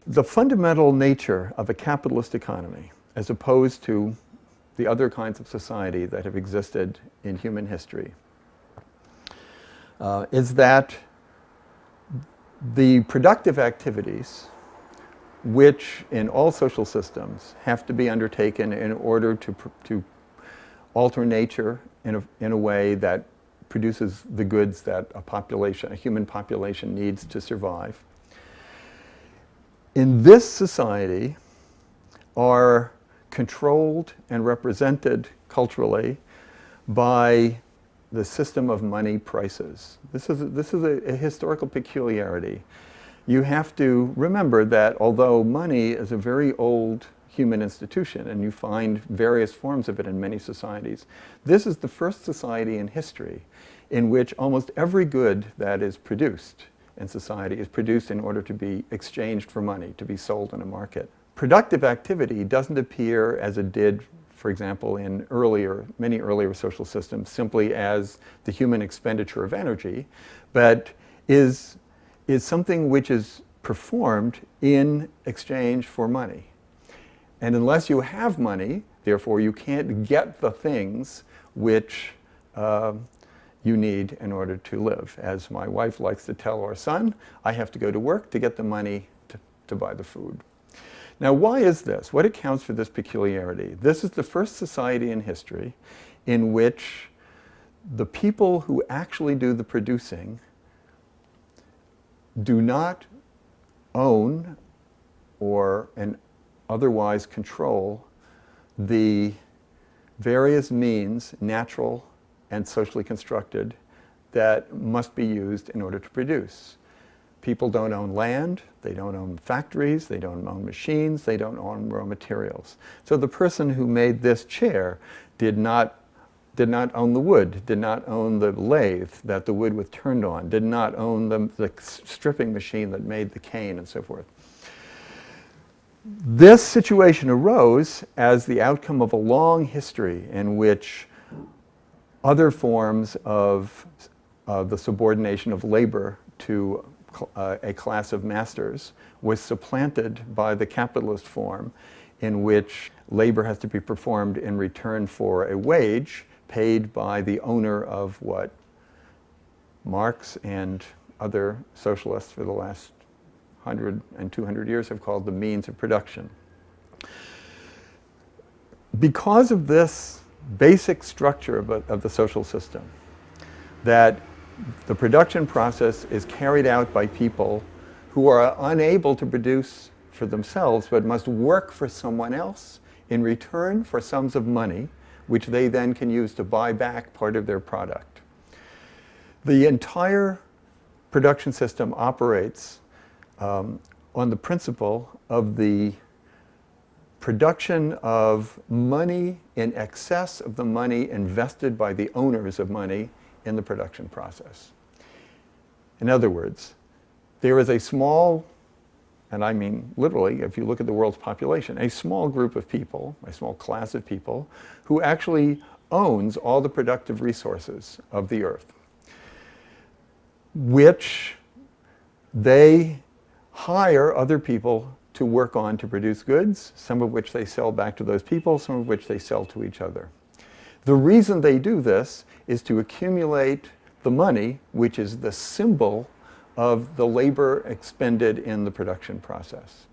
the fundamental nature of a capitalist economy, as opposed to the other kinds of society that have existed in human history, is that the productive activities, which in all social systems have to be undertaken in order to alter nature in a way that produces the goods that a human population needs to survive, in this society are controlled and represented culturally by the system of money prices. This is a historical peculiarity. You have to remember that although money is a very old human institution, and you find various forms of it in many societies, this is the first society in history in which almost every good that is produced in society is produced in order to be exchanged for money, to be sold in a market. Productive activity doesn't appear as it did, for example, in many earlier social systems, simply as the human expenditure of energy, but is something which is performed in exchange for money. And unless you have money, therefore you can't get the things which you need in order to live. As my wife likes to tell our son, I have to go to work to get the money to buy the food. Now, why is this? What accounts for this peculiarity? This is the first society in history in which the people who actually do the producing do not own or otherwise control the various means, natural and socially constructed, that must be used in order to produce. People don't own land, they don't own factories, they don't own machines, they don't own raw materials. So the person who made this chair did not own the wood, did not own the lathe that the wood was turned on, did not own the stripping machine that made the cane, and so forth. This situation arose as the outcome of a long history in which other forms of the subordination of labor to a class of masters was supplanted by the capitalist form, in which labor has to be performed in return for a wage paid by the owner of what Marx and other socialists for the last 100 and 200 years have called the means of production. Because of this basic structure of the social system, that the production process is carried out by people who are unable to produce for themselves but must work for someone else in return for sums of money, which they then can use to buy back part of their product. The entire production system operates on the principle of the production of money in excess of the money invested by the owners of money in the production process. In other words, there is a small, and I mean literally, if you look at the world's population, a small group of people, a small class of people, who actually owns all the productive resources of the earth, which they hire other people to work on to produce goods, some of which they sell back to those people, some of which they sell to each other. The reason they do this is to accumulate the money, which is the symbol of the labor expended in the production process.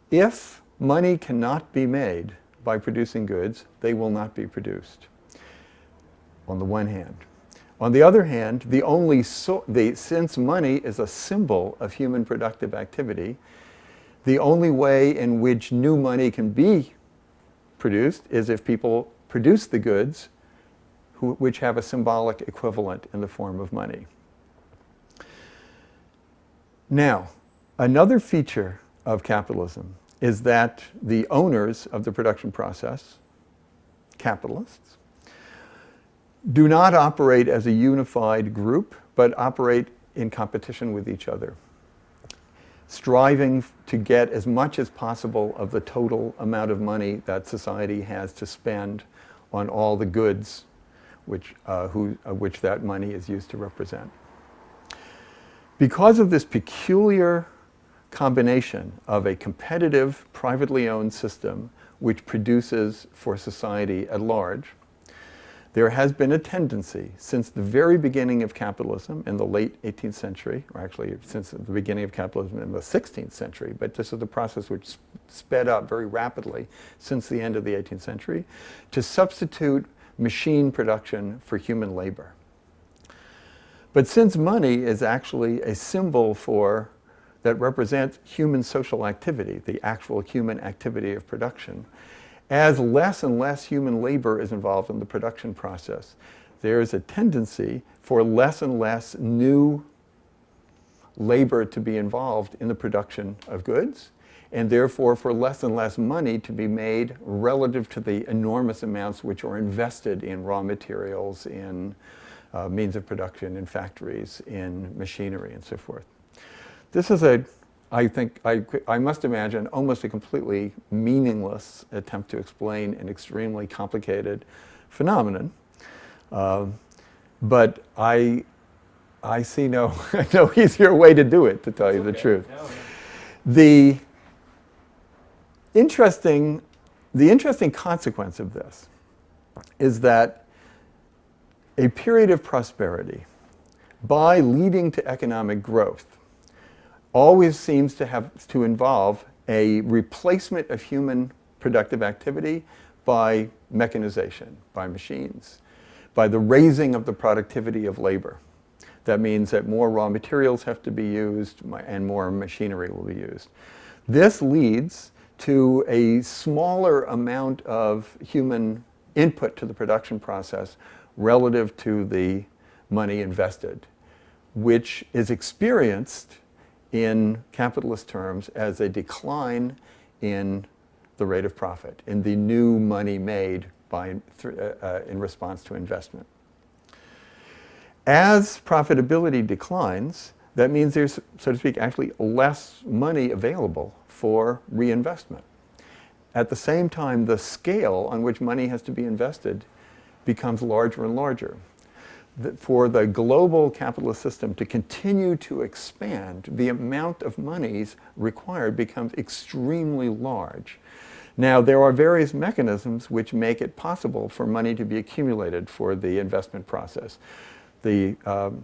If money cannot be made by producing goods, they will not be produced, on the one hand. On the other hand, since money is a symbol of human productive activity, the only way in which new money can be produced is if people produce the goods which have a symbolic equivalent in the form of money. Now, another feature of capitalism is that the owners of the production process, capitalists, do not operate as a unified group, but operate in competition with each other, striving to get as much as possible of the total amount of money that society has to spend on all the goods which that money is used to represent. Because of this peculiar combination of a competitive, privately owned system which produces for society at large, there has been a tendency since the very beginning of capitalism in the late 18th century, or actually since the beginning of capitalism in the 16th century, but this is the process which sped up very rapidly since the end of the 18th century, to substitute machine production for human labor. But since money is actually a symbol that represents human social activity, the actual human activity of production, as less and less human labor is involved in the production process, there is a tendency for less and less new labor to be involved in the production of goods, and therefore for less and less money to be made relative to the enormous amounts which are invested in raw materials, in means of production, in factories, in machinery, and so forth. This is I must imagine, almost a completely meaningless attempt to explain an extremely complicated phenomenon. But I see no easier way to do it, to tell you the truth. No. The interesting consequence of this is that a period of prosperity, by leading to economic growth, always seems to involve a replacement of human productive activity by mechanization, by machines, by the raising of the productivity of labor. That means that more raw materials have to be used and more machinery will be used. This leads to a smaller amount of human input to the production process relative to the money invested, which is experienced in capitalist terms as a decline in the rate of profit, in the new money made in response to investment. As profitability declines, that means there's, so to speak, actually less money available for reinvestment. At the same time, the scale on which money has to be invested becomes larger and larger. For the global capitalist system to continue to expand, the amount of monies required becomes extremely large. Now, there are various mechanisms which make it possible for money to be accumulated for the investment process. The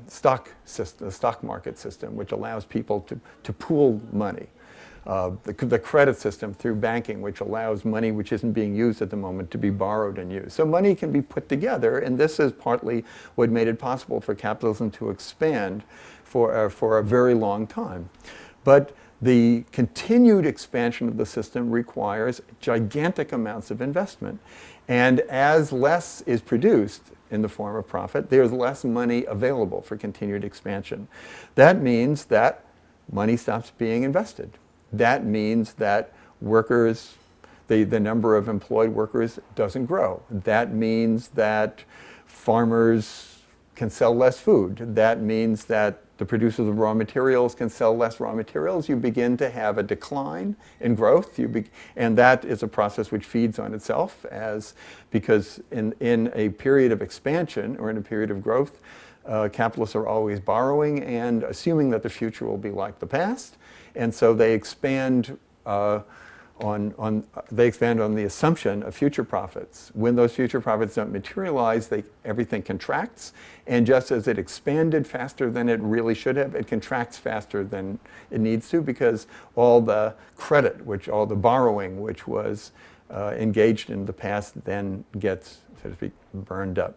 stock market system, which allows people to pool money. The credit system through banking, which allows money which isn't being used at the moment to be borrowed and used. So money can be put together, and this is partly what made it possible for capitalism to expand for a very long time. But the continued expansion of the system requires gigantic amounts of investment. And as less is produced in the form of profit, there's less money available for continued expansion. That means that money stops being invested. That means that workers, the number of employed workers doesn't grow. That means that farmers can sell less food. That means that the producers of raw materials can sell less raw materials. You begin to have a decline in growth, and that is a process which feeds on itself, because in a period of expansion or in a period of growth, capitalists are always borrowing and assuming that the future will be like the past. And so they expand on the assumption of future profits. When those future profits don't materialize, everything contracts. And just as it expanded faster than it really should have, it contracts faster than it needs to, because all the credit, all the borrowing which was engaged in the past then gets, so to speak, burned up.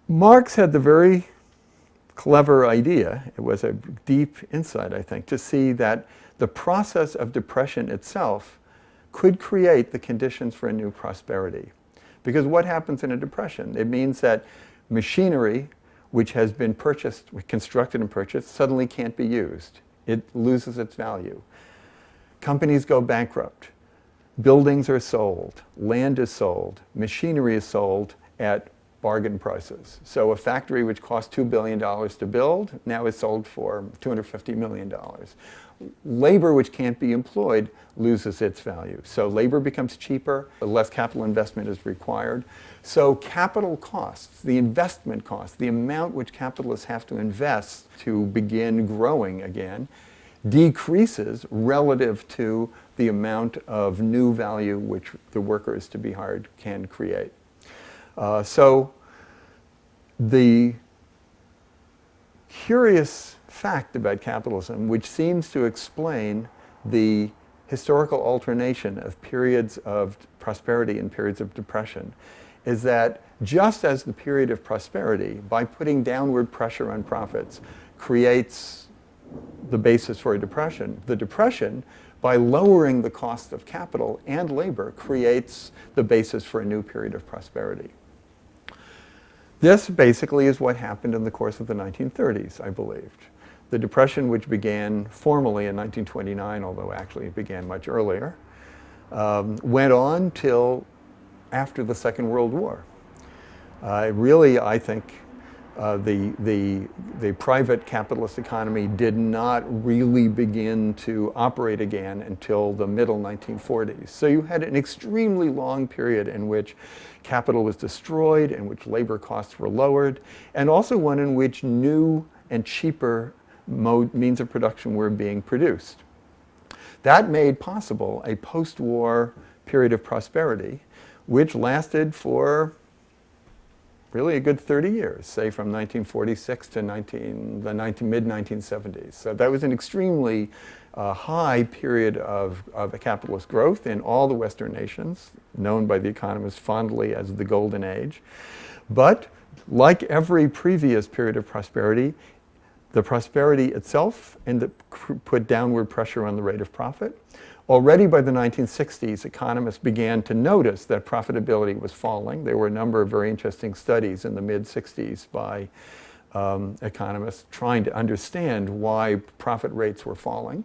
Marx had the very clever idea, it was a deep insight, I think, to see that the process of depression itself could create the conditions for a new prosperity. Because what happens in a depression? It means that machinery, which has been constructed and purchased, suddenly can't be used. It loses its value. Companies go bankrupt. Buildings are sold. Land is sold. Machinery is sold at bargain prices. So a factory which cost $2 billion to build now is sold for $250 million. Labor which can't be employed loses its value. So labor becomes cheaper, less capital investment is required. So capital costs, the investment costs, the amount which capitalists have to invest to begin growing again, decreases relative to the amount of new value which the workers to be hired can create. So the curious fact about capitalism, which seems to explain the historical alternation of periods of prosperity and periods of depression, is that just as the period of prosperity, by putting downward pressure on profits, creates the basis for a depression, the depression, by lowering the cost of capital and labor, creates the basis for a new period of prosperity. This basically is what happened in the course of the 1930s, I believed. The Depression, which began formally in 1929, although actually it began much earlier, went on till after the Second World War. Really, I think the private capitalist economy did not really begin to operate again until the middle 1940s. So you had an extremely long period in which capital was destroyed, in which labor costs were lowered, and also one in which new and cheaper means of production were being produced. That made possible a post-war period of prosperity, which lasted for really a good 30 years, say from 1946 to mid-1970s. So that was an extremely high period of capitalist growth in all the Western nations, known by the economists fondly as the Golden Age. But like every previous period of prosperity, the prosperity itself put downward pressure on the rate of profit. Already by the 1960s, economists began to notice that profitability was falling. There were a number of very interesting studies in the mid-60s by economists trying to understand why profit rates were falling.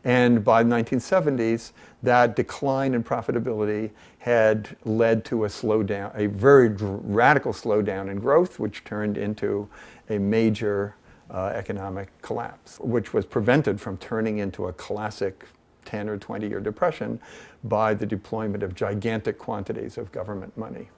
And by the 1970s, that decline in profitability had led to a slowdown, a very radical slowdown in growth, which turned into a major economic collapse, which was prevented from turning into a classic 10 or 20-year depression by the deployment of gigantic quantities of government money.